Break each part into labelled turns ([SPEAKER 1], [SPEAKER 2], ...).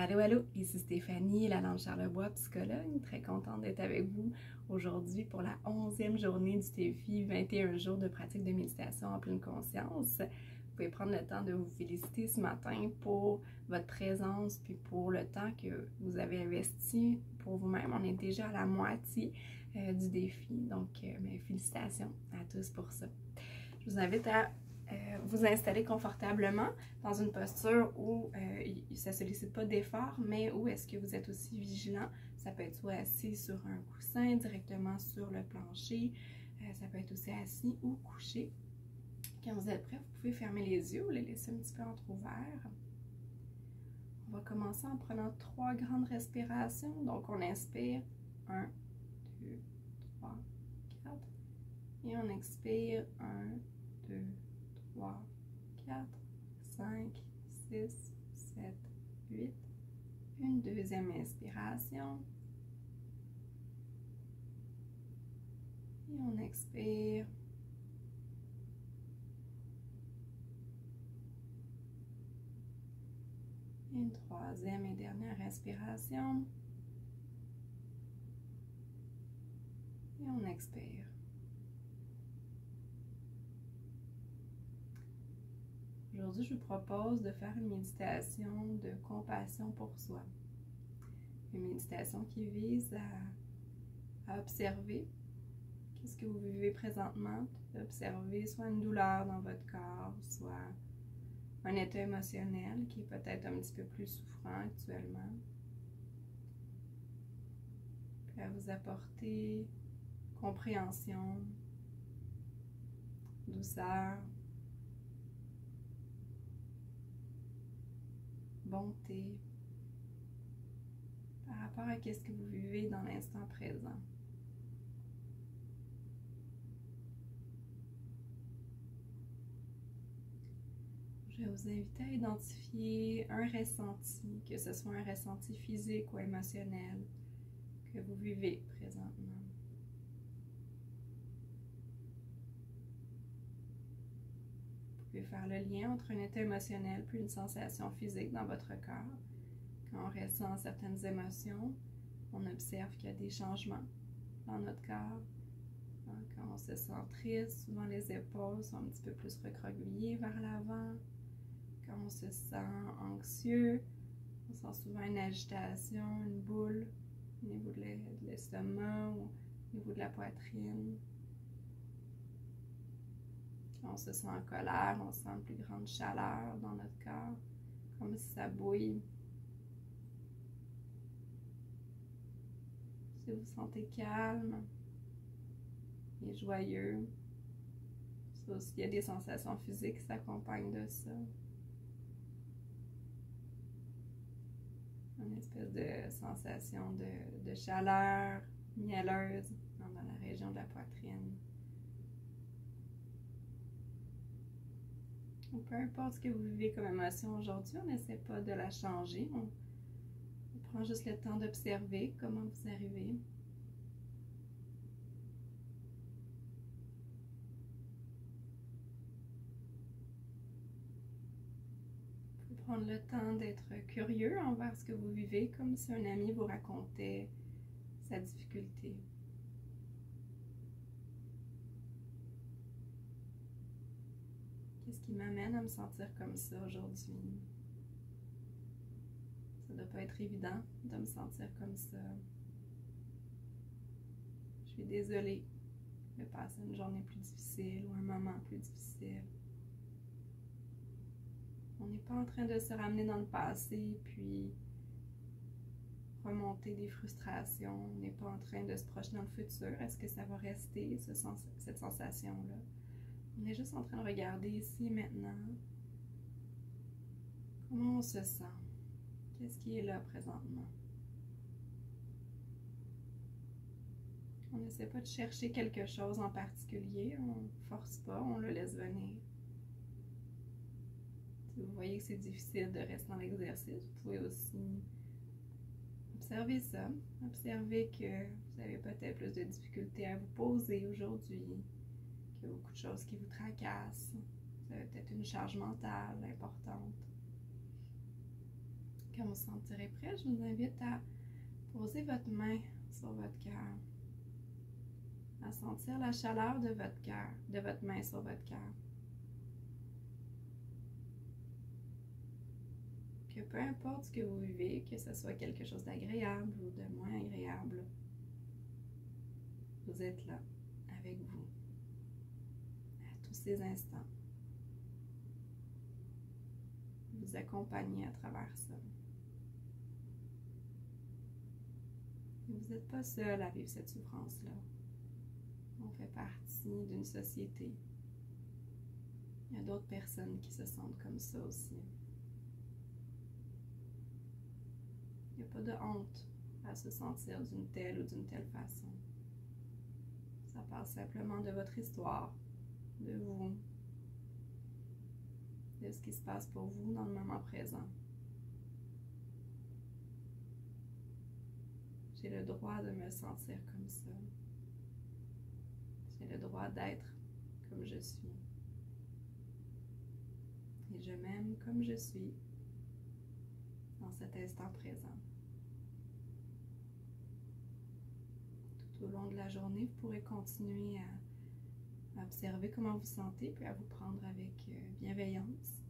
[SPEAKER 1] Allô, allô, ici Stéphanie, la Langue Charlebois, psychologue, très contente d'être avec vous aujourd'hui pour la 11e journée du défi 21 jours de pratique de méditation en pleine conscience. Vous pouvez prendre le temps de vous féliciter ce matin pour votre présence puis pour le temps que vous avez investi pour vous-même. On est déjà à la moitié du défi, donc félicitations à tous pour ça. Je vous invite à vous installer confortablement dans une posture où ça ne sollicite pas d'effort, mais où est-ce que vous êtes aussi vigilant. Ça peut être soit assis sur un coussin, directement sur le plancher. Ça peut être aussi assis ou couché. Quand vous êtes prêt, vous pouvez fermer les yeux ou les laisser un petit peu entrouverts. On va commencer en prenant 3 grandes respirations. Donc, on inspire 1, 2, 3, 4. Et on expire 1, 2, 3, 4, 5, 6, 7, 8. Une deuxième inspiration. Et on expire. Une troisième et dernière respiration. Et on expire. Aujourd'hui, je vous propose de faire une méditation de compassion pour soi. Une méditation qui vise à observer qu'est-ce que vous vivez présentement, d'observer soit une douleur dans votre corps, soit un état émotionnel qui est peut-être un petit peu plus souffrant actuellement. Puis à vous apporter compréhension, douceur, bonté par rapport à ce que vous vivez dans l'instant présent. Je vais vous inviter à identifier un ressenti, que ce soit un ressenti physique ou émotionnel, que vous vivez présentement. Vous pouvez faire le lien entre un état émotionnel puis une sensation physique dans votre corps. Quand on ressent certaines émotions, on observe qu'il y a des changements dans notre corps. Quand on se sent triste, souvent les épaules sont un petit peu plus recroquevillées vers l'avant. Quand on se sent anxieux, on sent souvent une agitation, une boule au niveau de l'estomac ou au niveau de la poitrine. Quand on se sent en colère, on sent une plus grande chaleur dans notre corps, comme si ça bouille. Si vous vous sentez calme et joyeux, ça aussi, il y a des sensations physiques qui s'accompagnent de ça. Une espèce de sensation de chaleur mielleuse dans la région de la poitrine. Ou peu importe ce que vous vivez comme émotion aujourd'hui, on n'essaie pas de la changer. On prend juste le temps d'observer comment vous arrivez. Prendre le temps d'être curieux envers ce que vous vivez, comme si un ami vous racontait sa difficulté. Qu'est-ce qui m'amène à me sentir comme ça aujourd'hui? Ça ne doit pas être évident de me sentir comme ça. Je suis désolée de passer une journée plus difficile ou un moment plus difficile. On n'est pas en train de se ramener dans le passé puis remonter des frustrations. On n'est pas en train de se projeter dans le futur. Est-ce que ça va rester, cette sensation-là? On est juste en train de regarder ici et maintenant. Comment on se sent? Qu'est-ce qui est là présentement? On n'essaie pas de chercher quelque chose en particulier. On ne force pas, on le laisse venir. Si vous voyez que c'est difficile de rester dans l'exercice, vous pouvez aussi observer ça. Observer que vous avez peut-être plus de difficultés à vous poser aujourd'hui, qu'il y a beaucoup de choses qui vous tracassent. Vous avez peut-être une charge mentale importante. Quand vous vous sentirez prêt, je vous invite à poser votre main sur votre cœur, à sentir la chaleur de votre cœur, de votre main sur votre cœur. Que peu importe ce que vous vivez, que ce soit quelque chose d'agréable ou de moins agréable, vous êtes là, avec vous, à tous ces instants. Vous accompagnez à travers ça. Et vous n'êtes pas seul à vivre cette souffrance-là. On fait partie d'une société. Il y a d'autres personnes qui se sentent comme ça aussi. Il n'y a pas de honte à se sentir d'une telle ou d'une telle façon. Ça parle simplement de votre histoire, de vous, de ce qui se passe pour vous dans le moment présent. J'ai le droit de me sentir comme ça. J'ai le droit d'être comme je suis. Et je m'aime comme je suis dans cet instant présent. Tout au long de la journée, vous pourrez continuer à observer comment vous sentez, puis à vous prendre avec bienveillance.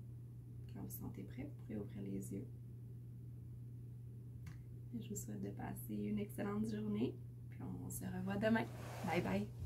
[SPEAKER 1] Quand vous sentez prêt, vous pourrez ouvrir les yeux. Et je vous souhaite de passer une excellente journée, puis on se revoit demain. Bye bye!